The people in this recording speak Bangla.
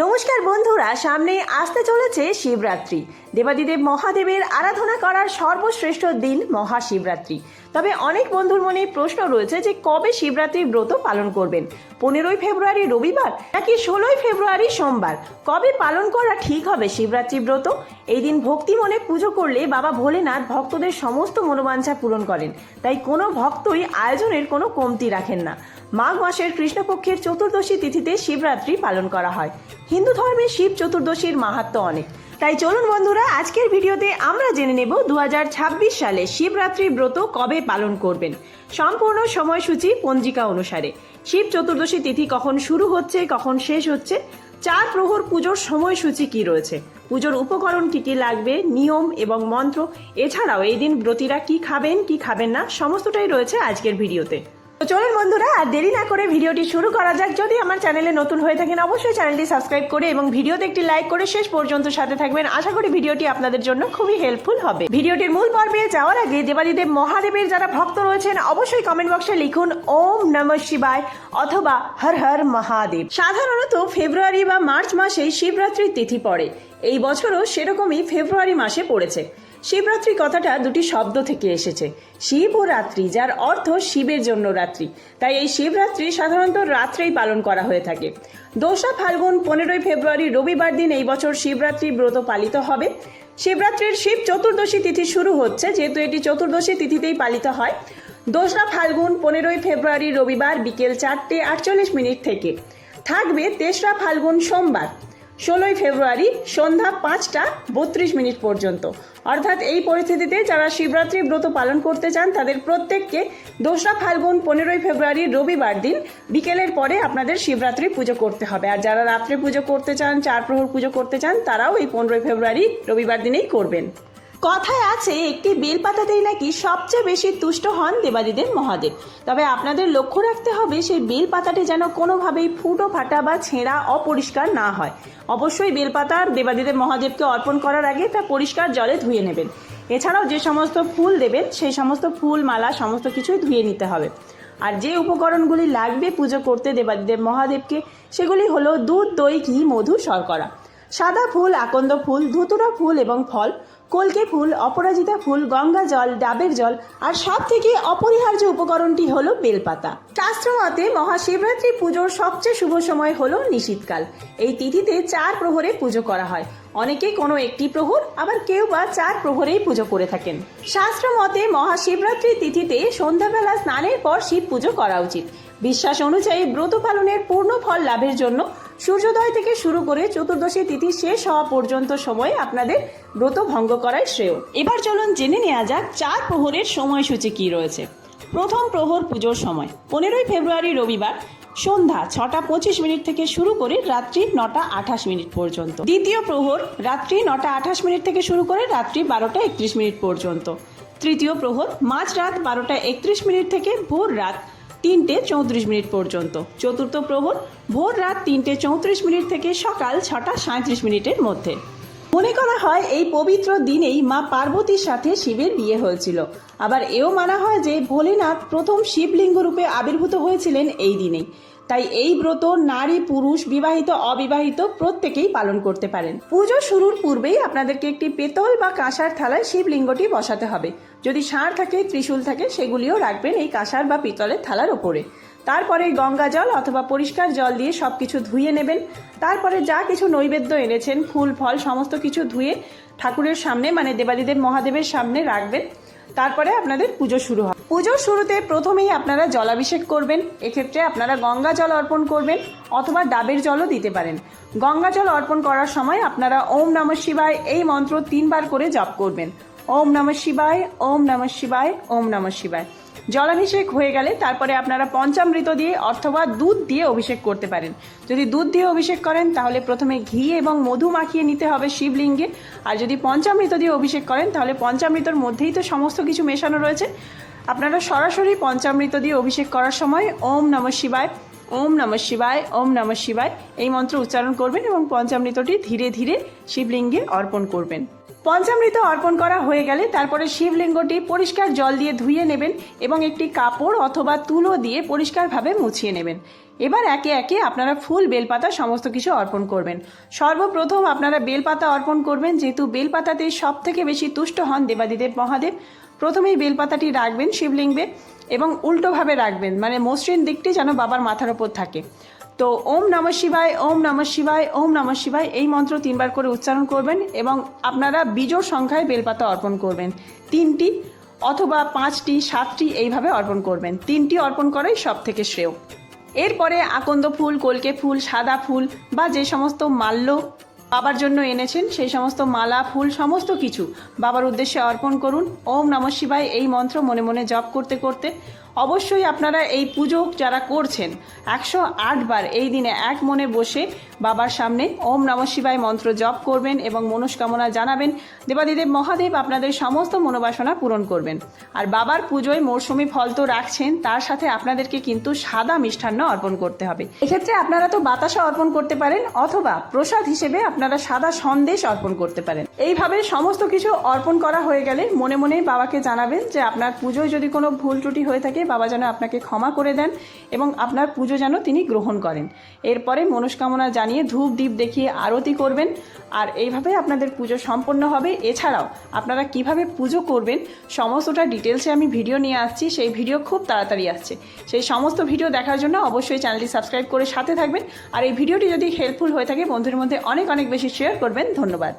নমস্কার বন্ধুরা, সামনে আসতে চলেছে শিবরাত্রি। দেবাদিদেব মহাদেবের আরাধনা করার সর্বশ্রেষ্ঠ দিন মহাশিবরাত্রি। তবে অনেক বন্ধুর মনে প্রশ্ন রয়েছে যে কবে শিবরাত্রির ব্রত পালন করবেন, 15ই ফেব্রুয়ারি রবিবার নাকি 16ই ফেব্রুয়ারি সোমবার? কবে পালন করা ঠিক হবে শিবরাত্রি ব্রত? এই দিন ভক্তি মনে পুজো করলে বাবা ভোলেনাথ ভক্তদের সমস্ত মনোবাঞ্ছা পূরণ করেন, তাই কোনো ভক্তই আয়োজনের কোনো কমতি রাখেন না। মাঘ মাসের কৃষ্ণপক্ষের চতুর্দশী তিথিতে শিবরাত্রি পালন করা হয়। হিন্দু ধর্মে শিব চতুর্দশীর মাহাত্ম্য অনেক। তাই চলুন বন্ধুরা, আজকের ভিডিওতে আমরা জেনে নেব 2026 সালে শিবরাত্রি ব্রত কবে পালন করবেন। সম্পূর্ণ সময়সূচি পঞ্জিকা অনুসারে। শিব চতুর্দশী তিথি কখন শুরু হচ্ছে, কখন শেষ হচ্ছে, 4 প্রহর পুজোর সময়সূচি কি রয়েছে, পুজোর উপকরণ কি কি লাগবে, নিয়ম এবং মন্ত্র, এছাড়াও এই দিন ব্রতীরা কি খাবেন কি খাবেন না, সমস্তটাই রয়েছে আজকের ভিডিওতে। তো চলুন বন্ধুরা, আর দেরি না করে ভিডিওটি শুরু করা যাক। যদি আমার চ্যানেলে নতুন হয়ে থাকেন অবশ্যই চ্যানেলটি সাবস্ক্রাইব করে এবং ভিডিওতে একটি লাইক করে শেষ পর্যন্ত সাথে থাকবেন। আশা করি ভিডিওটি আপনাদের জন্য খুবই হেল্পফুল হবে। ভিডিওটির মূল পর্বে যাওয়ার আগে দেবাদিদেব মহাদেবের যারা ভক্ত রয়েছেন অবশ্যই কমেন্ট বক্সে লিখুন ওম নমঃ শিবায় অথবা হর হর মহাদেব। সাধারণত ফেব্রুয়ারি বা মার্চ মাসেই শিবরাত্রির তিথি পড়ে। এই বছরও সেরকমই ফেব্রুয়ারি মাসে পড়েছে। শিবরাত্রি কথাটা দুটি শব্দ থেকে এসেছে, শিব ও রাত্রি, যার অর্থ শিবের জন্য রাত্রি। তাই এই শিবরাত্রি সাধারণত রাত্রেই পালন করা হয়ে থাকে। 2রা ফাল্গুন 15ই ফেব্রুয়ারি রবিবার দিন এই বছর শিবরাত্রি ব্রত পালিত হবে। শিবরাত্রির শিব চতুর্দশী তিথি শুরু হচ্ছে, যেহেতু এটি চতুর্দশী তিথিতেই পালিত হয়। 2রা ফাল্গুন 15ই ফেব্রুয়ারি রবিবার বিকেল 4:48 থেকে থাকবে 3রা ফাল্গুন সোমবার 16ই ফেব্রুয়ারি সন্ধ্যা 5:32 পর্যন্ত। অর্থাৎ এই পরিস্থিতিতে যারা শিবরাত্রি ব্রত পালন করতে চান তাদের প্রত্যেককে 2রা ফাল্গুন 15ই ফেব্রুয়ারি রবিবার দিন বিকেলের পরে আপনাদের শিবরাত্রি পুজো করতে হবে। আর যারা রাত্রে পুজো করতে চান, 4 প্রহর পুজো করতে চান, তারাও এই 15ই ফেব্রুয়ারি রবিবার দিনেই করবেন। কথায় আছে একটি বেলপাতাতেই নাকি সবচেয়ে বেশি তুষ্ট হন দেবাদিদেব মহাদেব। তবে আপনাদের লক্ষ্য রাখতে হবে সেই বেলপাতাটি যেন কোনোভাবেই ফুটো ফাটা বা ছেঁড়া অপরিষ্কার না হয়। অবশ্যই বেলপাতা দেবাদিদেব মহাদেবকে অর্পণ করার আগে তা পরিষ্কার জলে ধুয়ে নেবেন। এছাড়াও যে সমস্ত ফুল দেবেন সেই সমস্ত ফুল মালা সমস্ত কিছুই ধুয়ে নিতে হবে। আর যে উপকরণগুলি লাগবে পুজো করতে দেবাদিদেব মহাদেবকে, সেগুলি হলো দুধ, দই, ঘি, মধু, শর্করা, সাদা ফুল, আকন্দ ফুল, ধুতুরা ফুল এবং ফল, কলকে ফুল, অপরাজিতা ফুল, গঙ্গা জল, ডাবের জল, আর সব থেকে অপরিহার্য উপকরণটি হলো বেলপাতা। শাস্ত্র মতে মহাশিবরাত্রি পুজোর সবচেয়ে শুভ সময় হলো নিশীথকাল। এই তিথিতে 4 প্রহরে পুজো করা হয়। অনেকে কোনো একটি প্রহর, আবার কেউ বা 4 প্রহরেই পুজো করে থাকেন। শাস্ত্র মতে মহাশিবরাত্রি তিথিতে সন্ধ্যাবেলা স্নানের পর শিব পুজো করা উচিত। বিশ্বাস অনুযায়ী ব্রত পালনের পূর্ণ ফল লাভের জন্য সূর্যোদয় থেকে শুরু করে চতুর্দশী তিথি শেষ হওয়া পর্যন্ত সময় আপনাদের ব্রত ভঙ্গ করাই শ্রেয়। এবার চলুন জেনে নেওয়া যাক 4 প্রহরের সময়সূচি কি রয়েছে। প্রথম প্রহর পুজোর সময় 15ই ফেব্রুয়ারি রবিবার সন্ধ্যা 6:25 থেকে শুরু করে রাত্রি 9:28 পর্যন্ত। দ্বিতীয় প্রহর রাত্রি 9:28 থেকে শুরু করে রাত্রি 12:31 পর্যন্ত। তৃতীয় প্রহর মাঝরাত 12:31 থেকে ভোর রাত 3:34 পর্যন্ত। চতুর্থ প্রহর ভোর রাত 3:34 থেকে সকাল 6:37 মধ্যে। মনে করা হয় এই পবিত্র দিনেই মা পার্বতীর সাথে শিবের বিয়ে হয়েছিল। আবার এও মানা হয় যে ভোলেনাথ প্রথম শিবলিঙ্গ রূপে আবির্ভূত হয়েছিলেন এই দিনেই। তাই এই ব্রত নারী পুরুষ বিবাহিত অবিবাহিত প্রত্যেকেই পালন করতে পারেন। পুজো শুরুর পূর্বেই আপনাদেরকে একটি পেতল বা কাঁসার থালায় শিবলিঙ্গটি বসাতে হবে। যদি ষাঁড় থাকে, ত্রিশূল থাকে, সেগুলিও রাখবেন এই কাঁসার বা পিতলের থালার ওপরে। তারপরে গঙ্গা জল অথবা পরিষ্কার জল দিয়ে সবকিছু ধুয়ে নেবেন। তারপরে যা কিছু নৈবেদ্য এনেছেন, ফুল ফল সমস্ত কিছু ধুয়ে ঠাকুরের সামনে মানে দেবাদিদেব মহাদেবের সামনে রাখবেন। তারপরে আপনাদের পুজো শুরু হবে। পুজোর শুরুতে প্রথমেই আপনারা জলাভিষেক করবেন। এক্ষেত্রে আপনারা গঙ্গা জল অর্পণ করবেন অথবা ডাবের জলও দিতে পারেন। গঙ্গা জল অর্পণ করার সময় আপনারা ওম নমঃ শিবায় এই মন্ত্র 3 বার করে জপ করবেন। ওম নমঃ শিবায়, ওম নমঃ শিবায়, ওম নমঃ শিবায়। জলাভিষেক হয়ে গেলে তারপরে আপনারা পঞ্চামৃত দিয়ে অথবা দুধ দিয়ে অভিষেক করতে পারেন। যদি দুধ দিয়ে অভিষেক করেন তাহলে প্রথমে ঘি এবং মধু মাখিয়ে নিতে হবে শিবলিঙ্গে। আর যদি পঞ্চামৃত দিয়ে অভিষেক করেন তাহলে পঞ্চামৃতর মধ্যেই তো সমস্ত কিছু মেশানো রয়েছে। আপনারা সরাসরি পঞ্চামৃত দিয়ে অভিষেক করার সময় ওম নমঃ শিবায়, ওম নমঃ শিবায়, ওম নমঃ শিবায় এই মন্ত্র উচ্চারণ করবেন এবং পঞ্চামৃতটি ধীরে ধীরে শিবলিঙ্গে অর্পণ করবেন। পঞ্চামৃত অর্পণ করা হয়ে গেলে তারপরে শিবলিঙ্গটি পরিষ্কার জল দিয়ে ধুয়ে নেবেন এবং একটি কাপড় অথবা তুলো দিয়ে পরিষ্কারভাবে মুছিয়ে নেবেন। এবার একে একে আপনারা ফুল বেলপাতা সমস্ত কিছু অর্পণ করবেন। সর্বপ্রথম আপনারা বেলপাতা অর্পণ করবেন, যেহেতু বেলপাতাতে সব থেকে বেশি তুষ্ট হন দেবাদিদেব মহাদেব। প্রথমেই বেলপাতাটি রাখবেন শিবলিঙ্গে এবং উল্টোভাবে রাখবেন, মানে মসৃণ দিকটি যেন বাবার মাথার ওপর থাকে। তো ওম নমঃ শিবায়, ওম নমঃ শিবায়, ওম নমঃ শিবায় এই মন্ত্র 3 বার করে উচ্চারণ করবেন এবং আপনারা বিজোড় সংখ্যায় বেলপাতা অর্পণ করবেন। 3টি অথবা 5টি, 7টি এইভাবে অর্পণ করবেন। 3টি অর্পণ করাই সব থেকে শ্রেয়। এরপরে আকন্দ ফুল, কলকে ফুল, সাদা ফুল বা যে সমস্ত মাল্য বাবার জন্য এনেছেন সেই সমস্ত মালা, ফুল সমস্ত কিছু বাবার উদ্দেশ্যে অর্পণ করুন। ওম নমঃ শিবায় এই মন্ত্র মনে মনে জপ করতে করতে অবশ্যই আপনারা এই পুজো যারা করছেন 108 বার এই দিনে এক মনে বসে বাবার সামনে ওম নমঃ শিবায় মন্ত্র জপ করবেন এবং মনস্কামনা জানাবেন। দেবাদিদেব মহাদেব আপনাদের সমস্ত মনোবাসনা পূরণ করবেন। আর বাবার পুজোয় মরশুমি ফল তো রাখছেন, তার সাথে আপনাদেরকে কিন্তু সাদা মিষ্টান্ন অর্পণ করতে হবে। এক্ষেত্রে আপনারা তো বাতাসা অর্পণ করতে পারেন অথবা প্রসাদ হিসেবে আপনারা সাদা সন্দেশ অর্পণ করতে পারেন। এইভাবে সমস্ত কিছু অর্পণ করা হয়ে গেলে মনে মনেই বাবাকে জানাবেন যে আপনার পুজোয় যদি কোনো ভুল ত্রুটি হয়ে থাকে বাবা যেন আপনাকে ক্ষমা করে দেন এবং আপনার পুজো যেন তিনি গ্রহণ করেন। এরপরে মনস্কামনা জানিয়ে ধূপ দ্বীপ দেখিয়ে আরতি করবেন। আর এইভাবে আপনাদের পুজো সম্পন্ন হবে। এছাড়াও আপনারা কিভাবে পুজো করবেন সমস্তটা ডিটেলসে আমি ভিডিও নিয়ে আসছি, সেই ভিডিও খুব তাড়াতাড়ি আসছে। সেই সমস্ত ভিডিও দেখার জন্য অবশ্যই চ্যানেলটি সাবস্ক্রাইব করে সাথে থাকবেন। আর এই ভিডিওটি যদি হেল্পফুল হয়ে থাকে বন্ধুদের মধ্যে অনেক অনেক বেশি শেয়ার করবেন। ধন্যবাদ।